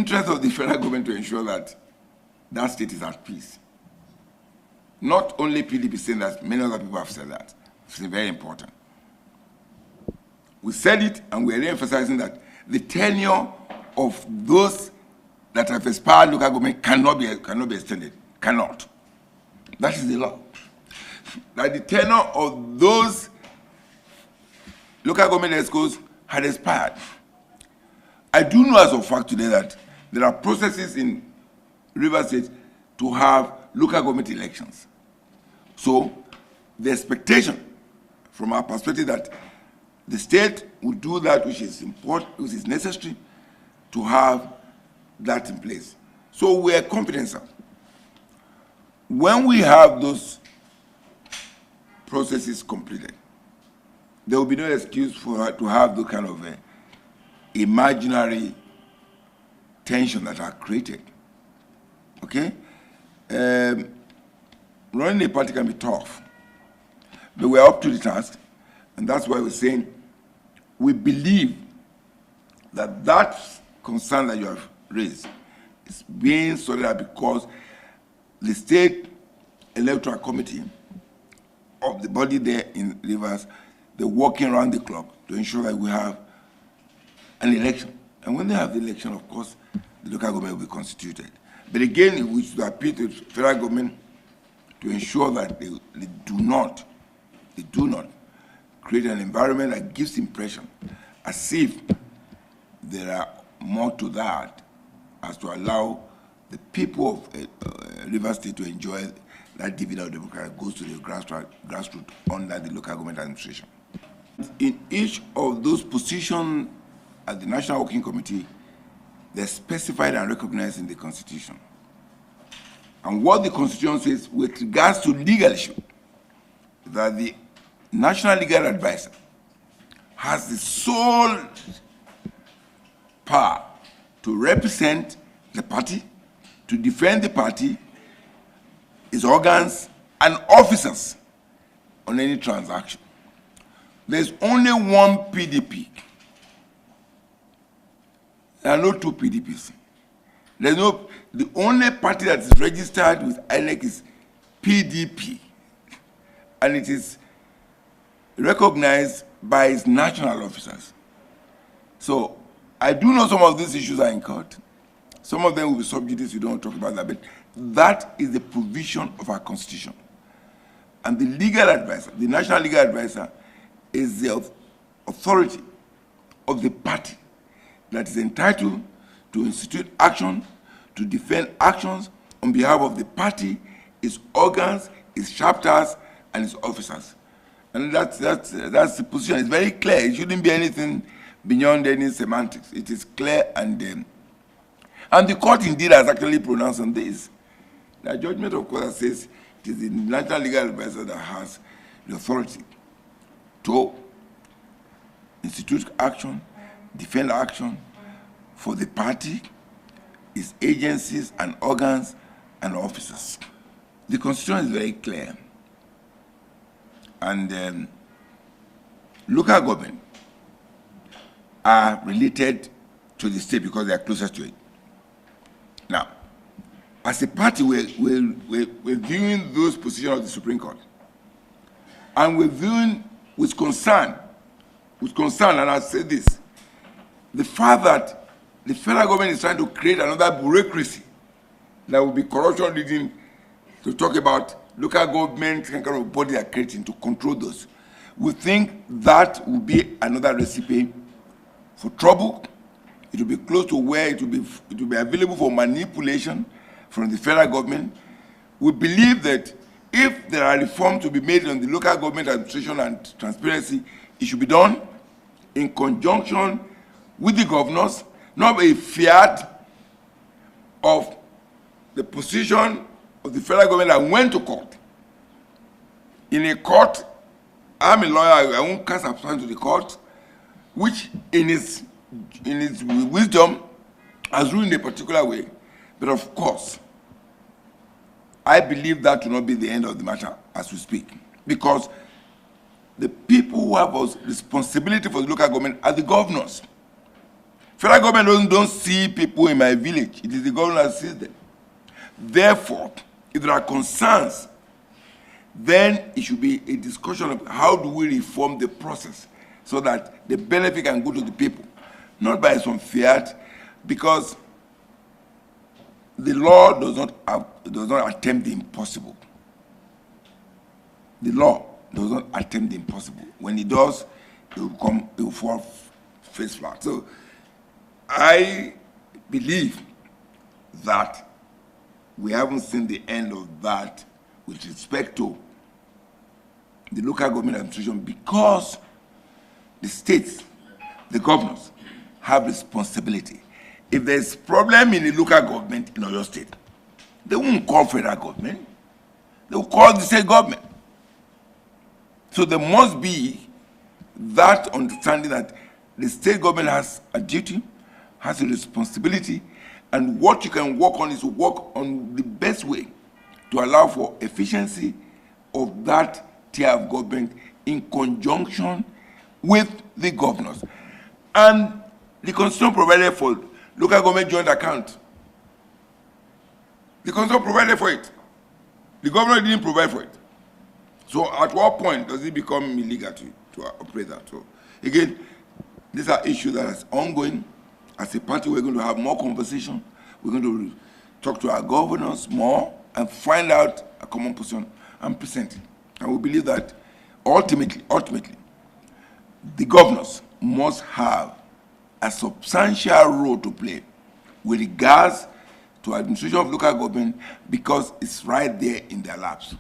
interest of the federal government to ensure that that state is at peace. Not only PDP saying that, many other people have said that. It's very important. We said it, and we're re-emphasizing that the tenure of those that have expired local government cannot be extended. Cannot. That is the law. That the tenure of those local government ESCOs had expired. I do know as a fact today that there are processes in Rivers State to have local government elections. So the expectation from our perspective that the state will do that which is important, which is necessary to have that in place. So we are confident, sir. When we have those processes completed, there will be no excuse for her to have the kind of imaginary tension that are created. Okay? Running a party can be tough, but we're up to the task, and that's why we're saying we believe that that concern that you have raised is being sorted out because the State Electoral Committee of the body there in Rivers, they're working around the clock to ensure that we have an election. And when they have the election, of course, the local government will be constituted. But again, we should appeal to the federal government to ensure that they do not create an environment that gives impression as if there are more to that as to allow the people of Rivers State to enjoy that dividend of democracy that goes to the grassroots under the local government administration. In each of those positions at the National Working Committee, they're specified and recognized in the Constitution. And what the Constitution says with regards to legal issue, that the National Legal Advisor has the sole power to represent the party, to defend the party, its organs, and officers on any transaction. There's only one PDP. There are no two PDPs. The only party that is registered with INEC is PDP, and it is recognized by its national officers. So I do know some of these issues are in court. Some of them will be subject to, we don't talk about that, but that is the provision of our Constitution. And the legal advisor, the National Legal Advisor, is the authority of the party that is entitled to institute action, to defend actions on behalf of the party, its organs, its chapters, and its officers. And that's the position. It's very clear. It shouldn't be anything beyond any semantics. It is clear, and the court indeed has actually pronounced on this. The judgment, of course, says it is the National Legal Advisor that has the authority to institute action, defend action for the party, its agencies and organs and officers. The Constitution is very clear. And local government are related to the state because they are closest to it. Now, as a party, we're viewing those positions of the Supreme Court. And we're viewing with concern, and I'll say this, the fact that the federal government is trying to create another bureaucracy that will be corruption leading to talk about local government kind of body they are creating to control those. We think that will be another recipe for trouble. It will be close to where it will be available for manipulation from the federal government. We believe that if there are reforms to be made on the local government administration and transparency, it should be done in conjunction with the governors, not a fiat of the position of the federal government that went to court. In a court, I'm a lawyer, I won't cast abstraction to the court, which in its wisdom has ruled in a particular way. But of course, I believe that will not be the end of the matter as we speak, because the people who have responsibility for the local government are the governors. Federal government don't see people in my village. It is the government that sees them. Therefore, if there are concerns, then it should be a discussion of how do we reform the process so that the benefit can go to the people, not by some fiat, because the law does not attempt the impossible. The law does not attempt the impossible. When it does, it will fall face flat. So I believe that we haven't seen the end of that with respect to the local government administration, because the states, the governors, have responsibility. If there's problem in the local government in your state, they won't call federal government, they will call the state government. So there must be that understanding that the state government has a duty, has a responsibility, and what you can work on is to work on the best way to allow for efficiency of that tier of government in conjunction with the governors. And the Constitution provided for local government joint account. The Constitution provided for it. The governor didn't provide for it. So at what point does it become illegal to operate that? So again, these are issues that are ongoing. As a party, we're going to have more conversation. We're going to talk to our governors more and find out a common position and present it. And we believe that ultimately, the governors must have a substantial role to play with regards to administration of local government, because it's right there in their laps.